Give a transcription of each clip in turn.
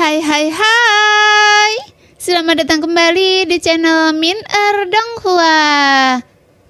Hai hai hai. Selamat datang kembali di channel Min Donghua.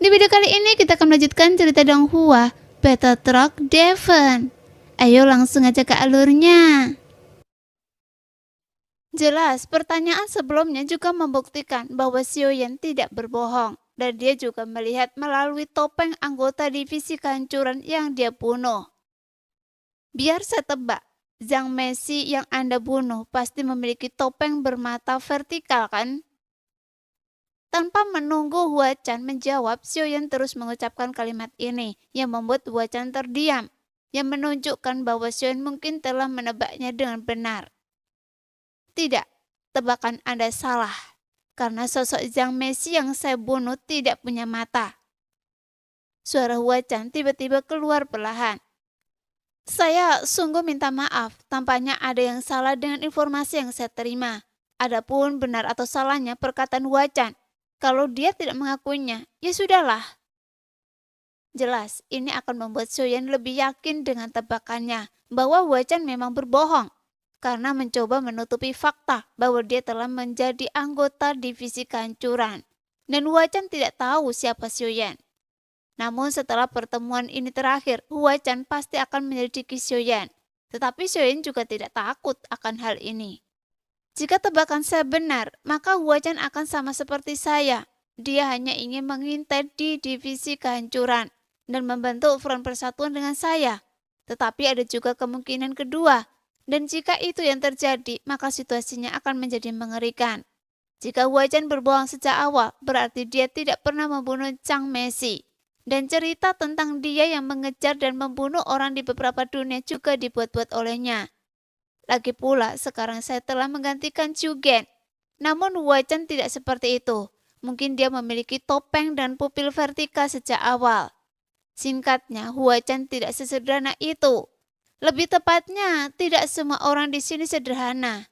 Di video kali ini kita akan melanjutkan cerita Donghua Battle Truck Devon. Ayo langsung aja ke alurnya. Jelas, pertanyaan sebelumnya juga membuktikan bahwa Xiaoyan tidak berbohong. Dan dia juga melihat melalui topeng anggota divisi kehancuran yang dia bunuh. Biar saya tebak, Zhang Messi yang Anda bunuh pasti memiliki topeng bermata vertikal kan? Tanpa menunggu Hua Chan menjawab, Xiaoyan terus mengucapkan kalimat ini yang membuat Hua Chan terdiam, yang menunjukkan bahwa Xiaoyan mungkin telah menebaknya dengan benar. Tidak, tebakan Anda salah, karena sosok Zhang Messi yang saya bunuh tidak punya mata. Suara Hua Chan tiba-tiba keluar perlahan. Saya sungguh minta maaf, tampaknya ada yang salah dengan informasi yang saya terima. Adapun benar atau salahnya perkataan Hua Chan, kalau dia tidak mengakuinya, ya sudahlah. Jelas, ini akan membuat Xiaoyan lebih yakin dengan tebakannya bahwa Hua Chan memang berbohong karena mencoba menutupi fakta bahwa dia telah menjadi anggota divisi kehancuran. Dan Hua Chan tidak tahu siapa Xiaoyan. Namun setelah pertemuan ini terakhir, Hua Chan pasti akan menyelidiki Xiaoyan. Tetapi Xiaoyan juga tidak takut akan hal ini. Jika tebakan saya benar, maka Hua Chan akan sama seperti saya. Dia hanya ingin mengintai di divisi kehancuran dan membentuk front persatuan dengan saya. Tetapi ada juga kemungkinan kedua. Dan jika itu yang terjadi, maka situasinya akan menjadi mengerikan. Jika Hua Chan berbohong sejak awal, berarti dia tidak pernah membunuh Zhang Messi. Dan cerita tentang dia yang mengejar dan membunuh orang di beberapa dunia juga dibuat-buat olehnya. Lagi pula, sekarang saya telah menggantikan Zhu Gen. Namun Hua Chan tidak seperti itu. Mungkin dia memiliki topeng dan pupil vertikal sejak awal. Singkatnya, Hua Chan tidak sesederhana itu. Lebih tepatnya, tidak semua orang di sini sederhana.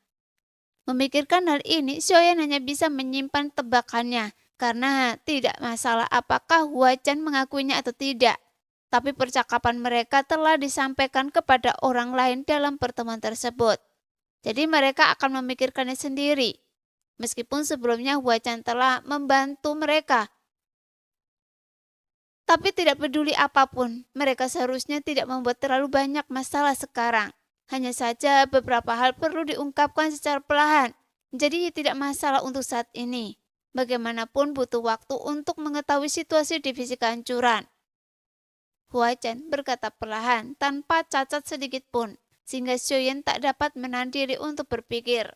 Memikirkan hal ini, Xiaoyan hanya bisa menyimpan tebakannya. Karena tidak masalah apakah Hua Chan mengakuinya atau tidak. Tapi percakapan mereka telah disampaikan kepada orang lain dalam pertemuan tersebut. Jadi mereka akan memikirkannya sendiri. Meskipun sebelumnya Hua Chan telah membantu mereka. Tapi tidak peduli apapun, mereka seharusnya tidak membuat terlalu banyak masalah sekarang. Hanya saja beberapa hal perlu diungkapkan secara perlahan. Jadi tidak masalah untuk saat ini. Bagaimanapun butuh waktu untuk mengetahui situasi divisi kehancuran. Hua Chan berkata perlahan tanpa cacat sedikit pun, sehingga Xiaoyan tak dapat menahan diri untuk berpikir.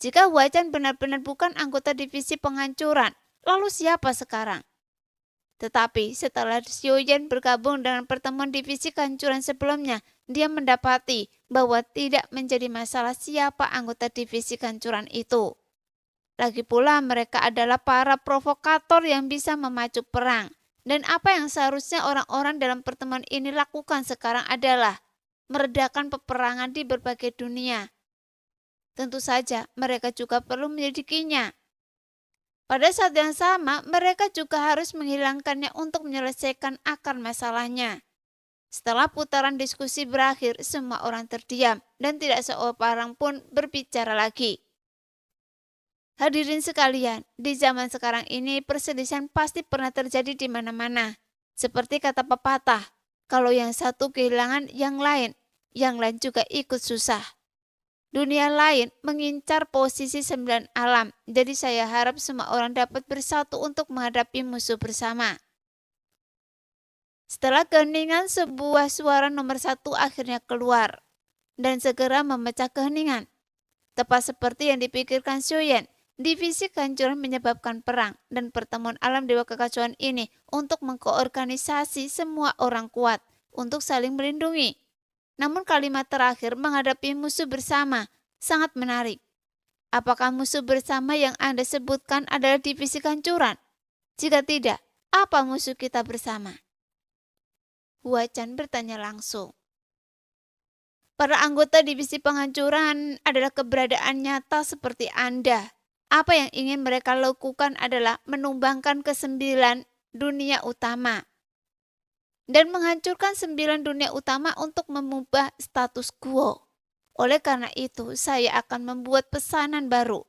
Jika Hua Chan benar-benar bukan anggota divisi penghancuran, lalu siapa sekarang? Tetapi setelah Xiaoyan bergabung dengan pertemuan divisi kehancuran sebelumnya, dia mendapati bahwa tidak menjadi masalah siapa anggota divisi kehancuran itu. Lagi pula mereka adalah para provokator yang bisa memacu perang. Dan apa yang seharusnya orang-orang dalam pertemuan ini lakukan sekarang adalah meredakan peperangan di berbagai dunia. Tentu saja mereka juga perlu menyelidikinya. Pada saat yang sama, mereka juga harus menghilangkannya untuk menyelesaikan akar masalahnya. Setelah putaran diskusi berakhir, semua orang terdiam dan tidak seorang pun berbicara lagi. Hadirin sekalian, di zaman sekarang ini perselisihan pasti pernah terjadi di mana-mana. Seperti kata pepatah, kalau yang satu kehilangan yang lain juga ikut susah. Dunia lain mengincar posisi 9 alam, jadi saya harap semua orang dapat bersatu untuk menghadapi musuh bersama. Setelah keheningan, sebuah suara nomor 1 akhirnya keluar dan segera memecah keheningan. Tepat seperti yang dipikirkan Xiaoyan, divisi kehancuran menyebabkan perang dan pertemuan alam dewa kekacauan ini untuk mengkoorganisasi semua orang kuat untuk saling melindungi. Namun kalimat terakhir menghadapi musuh bersama sangat menarik. Apakah musuh bersama yang Anda sebutkan adalah divisi kehancuran? Jika tidak, apa musuh kita bersama? Hua Chan bertanya langsung. Para anggota divisi penghancuran adalah keberadaan nyata seperti Anda. Apa yang ingin mereka lakukan adalah menumbangkan ke-9 dunia utama dan menghancurkan 9 dunia utama untuk mengubah status quo. Oleh karena itu, saya akan membuat pesanan baru.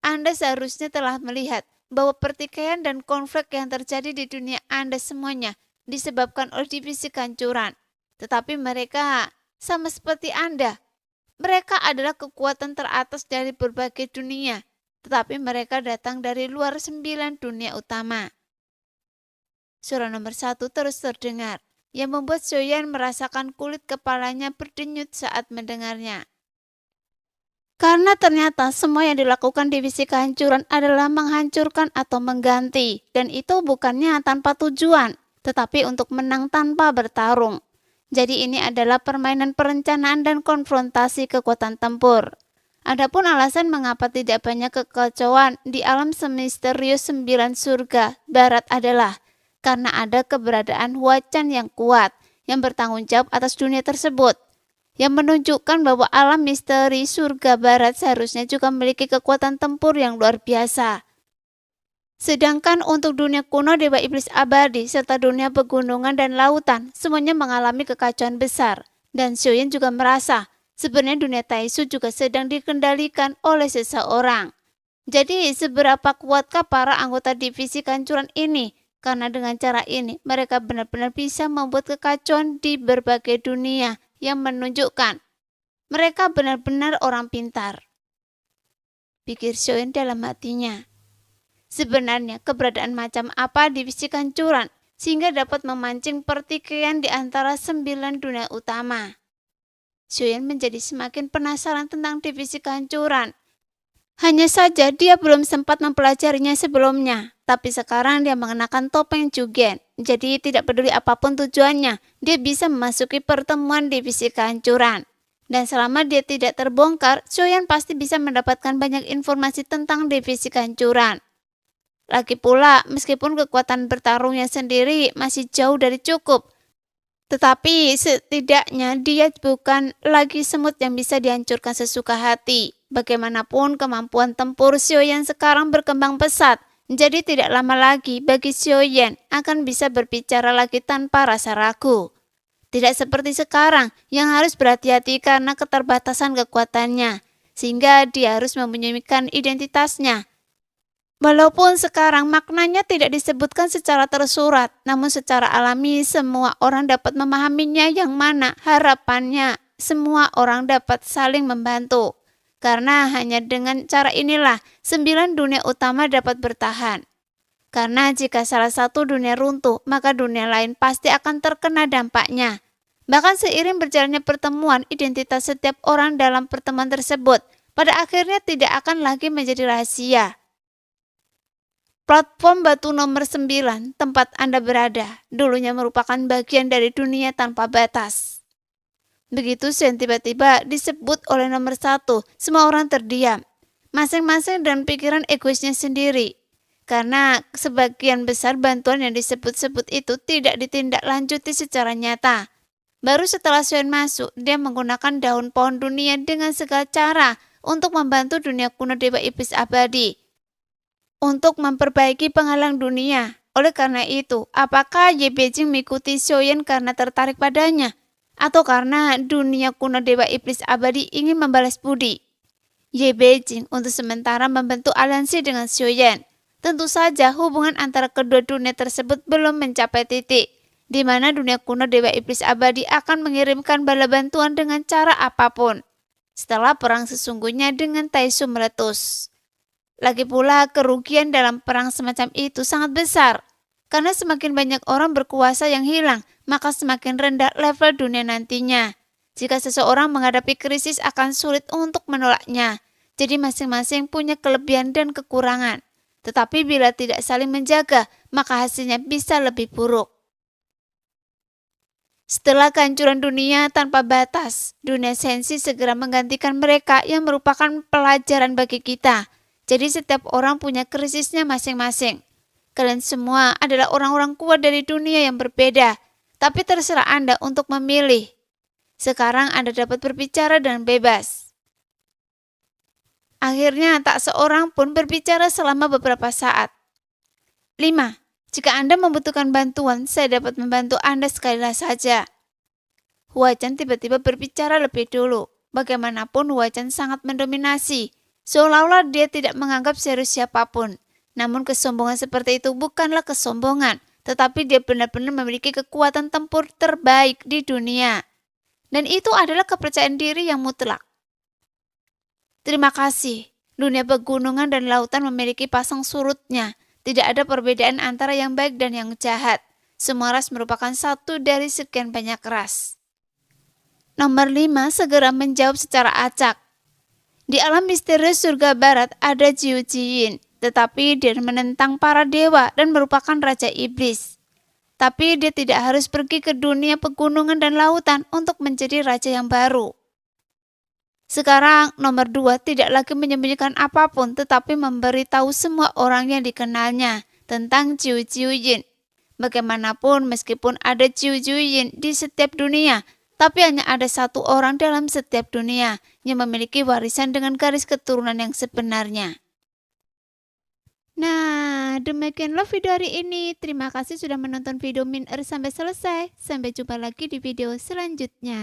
Anda seharusnya telah melihat bahwa pertikaian dan konflik yang terjadi di dunia Anda semuanya disebabkan oleh divisi kehancuran. Tetapi mereka sama seperti Anda. Mereka adalah kekuatan teratas dari berbagai dunia, tetapi mereka datang dari luar 9 dunia utama. Suara nomor 1 terus terdengar, yang membuat Xiaoyan merasakan kulit kepalanya berdenyut saat mendengarnya. Karena ternyata semua yang dilakukan divisi kehancuran adalah menghancurkan atau mengganti, dan itu bukannya tanpa tujuan, tetapi untuk menang tanpa bertarung. Jadi ini adalah permainan perencanaan dan konfrontasi kekuatan tempur. Adapun alasan mengapa tidak banyak kekacauan di alam semisterius 9 surga barat adalah karena ada keberadaan Huacan yang kuat yang bertanggung jawab atas dunia tersebut, yang menunjukkan bahwa alam misteri surga barat seharusnya juga memiliki kekuatan tempur yang luar biasa. Sedangkan untuk dunia kuno Dewa Iblis Abadi serta dunia pegunungan dan lautan semuanya mengalami kekacauan besar. Dan Xiaoyan juga merasa sebenarnya dunia Taisu juga sedang dikendalikan oleh seseorang. Jadi seberapa kuatkah para anggota divisi kehancuran ini? Karena dengan cara ini mereka benar-benar bisa membuat kekacauan di berbagai dunia yang menunjukkan mereka benar-benar orang pintar. Pikir Xiaoyan dalam hatinya. Sebenarnya keberadaan macam apa divisi kehancuran sehingga dapat memancing pertikaian di antara 9 dunia utama. Xiaoyan menjadi semakin penasaran tentang divisi kehancuran. Hanya saja dia belum sempat mempelajarinya sebelumnya, tapi sekarang dia mengenakan topeng Jugen. Jadi tidak peduli apapun tujuannya, dia bisa memasuki pertemuan divisi kehancuran. Dan selama dia tidak terbongkar, Xiaoyan pasti bisa mendapatkan banyak informasi tentang divisi kehancuran. Lagi pula, meskipun kekuatan bertarungnya sendiri masih jauh dari cukup, tetapi setidaknya dia bukan lagi semut yang bisa dihancurkan sesuka hati. Bagaimanapun kemampuan tempur Xiaoyan sekarang berkembang pesat, jadi tidak lama lagi bagi Xiaoyan akan bisa berbicara lagi tanpa rasa ragu. Tidak seperti sekarang yang harus berhati-hati karena keterbatasan kekuatannya, sehingga dia harus menyembunyikan identitasnya. Walaupun sekarang maknanya tidak disebutkan secara tersurat, namun secara alami semua orang dapat memahaminya, yang mana harapannya semua orang dapat saling membantu. Karena hanya dengan cara inilah 9 dunia utama dapat bertahan. Karena jika salah satu dunia runtuh, maka dunia lain pasti akan terkena dampaknya. Bahkan seiring berjalannya pertemuan, identitas setiap orang dalam pertemuan tersebut pada akhirnya tidak akan lagi menjadi rahasia. Platform batu nomor 9, tempat Anda berada, dulunya merupakan bagian dari dunia tanpa batas. Begitu Shen tiba-tiba disebut oleh nomor 1, semua orang terdiam, masing-masing dengan pikiran egoisnya sendiri. Karena sebagian besar bantuan yang disebut-sebut itu tidak ditindaklanjuti secara nyata. Baru setelah Shen masuk, dia menggunakan daun pohon dunia dengan segala cara untuk membantu dunia kuno Dewa Iblis Abadi untuk memperbaiki penghalang dunia. Oleh karena itu, apakah Ye Beijing mengikuti Xiaoyan karena tertarik padanya? Atau karena dunia kuno Dewa Iblis Abadi ingin membalas budi? Ye Beijing untuk sementara membentuk aliansi dengan Xiaoyan. Tentu saja hubungan antara kedua dunia tersebut belum mencapai titik, di mana dunia kuno Dewa Iblis Abadi akan mengirimkan bala bantuan dengan cara apapun. Setelah perang sesungguhnya dengan Taisu meletus. Lagi pula kerugian dalam perang semacam itu sangat besar, karena semakin banyak orang berkuasa yang hilang, maka semakin rendah level dunia nantinya. Jika seseorang menghadapi krisis akan sulit untuk menolaknya, jadi masing-masing punya kelebihan dan kekurangan. Tetapi bila tidak saling menjaga, maka hasilnya bisa lebih buruk. Setelah kehancuran dunia tanpa batas, dunia sensi segera menggantikan mereka yang merupakan pelajaran bagi kita. Jadi setiap orang punya krisisnya masing-masing. Kalian semua adalah orang-orang kuat dari dunia yang berbeda, tapi terserah Anda untuk memilih. Sekarang Anda dapat berbicara dengan bebas. Akhirnya tak seorang pun berbicara selama beberapa saat. 5. Jika Anda membutuhkan bantuan, saya dapat membantu Anda sekali saja. Huacan tiba-tiba berbicara lebih dulu. Bagaimanapun Wajan sangat mendominasi, seolah-olah dia tidak menganggap serius siapapun. Namun kesombongan seperti itu bukanlah kesombongan, tetapi dia benar-benar memiliki kekuatan tempur terbaik di dunia. Dan itu adalah kepercayaan diri yang mutlak. Terima kasih. Dunia pegunungan dan lautan memiliki pasang surutnya. Tidak ada perbedaan antara yang baik dan yang jahat. Semua ras merupakan satu dari sekian banyak ras. Nomor 5, segera menjawab secara acak. Di alam misterius surga barat ada Jiu Jiyin, tetapi dia menentang para dewa dan merupakan raja iblis. Tapi dia tidak harus pergi ke dunia pegunungan dan lautan untuk menjadi raja yang baru. Sekarang nomor 2 tidak lagi menyembunyikan apapun tetapi memberitahu semua orang yang dikenalnya tentang Jiu Jiyin. Bagaimanapun meskipun ada Jiu Jiyin di setiap dunia, tapi hanya ada satu orang dalam setiap dunia yang memiliki warisan dengan garis keturunan yang sebenarnya. Nah, demikianlah video hari ini. Terima kasih sudah menonton video Min sampai selesai. Sampai jumpa lagi di video selanjutnya.